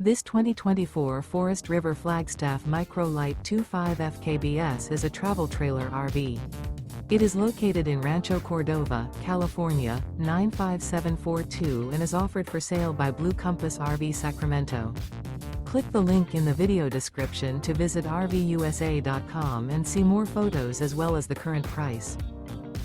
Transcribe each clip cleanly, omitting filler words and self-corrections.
This 2024 Forest River Flagstaff Micro Lite 25 FKBS is a travel trailer RV. It is located in Rancho Cordova, California, 95742 and is offered for sale by Blue Compass RV Sacramento. Click the link in the video description to visit RVUSA.com and see more photos as well as the current price.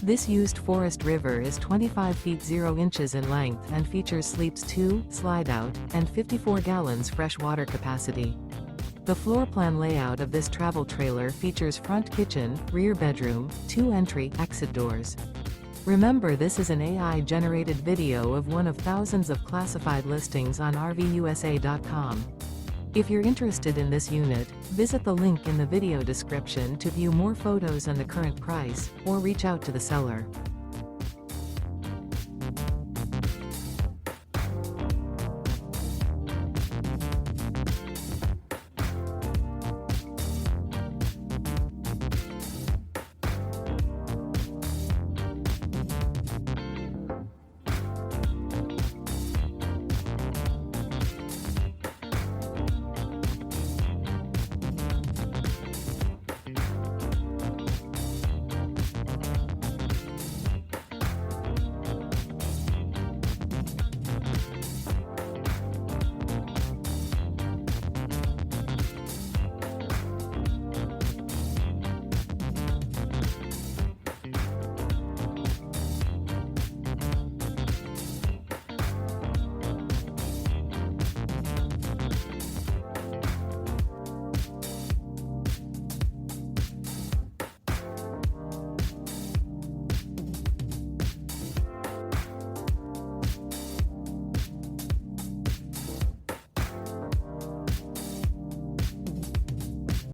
This used Forest River is 25 feet 0 inches in length and features sleeps 2, Slideout, and 54 gallons fresh water capacity. The floor plan layout of this travel trailer features front kitchen, rear bedroom, 2 entry/exit doors. Remember, this is an AI-generated video of one of thousands of classified listings on RVUSA.com. If you're interested in this unit, visit the link in the video description to view more photos and the current price, or reach out to the seller.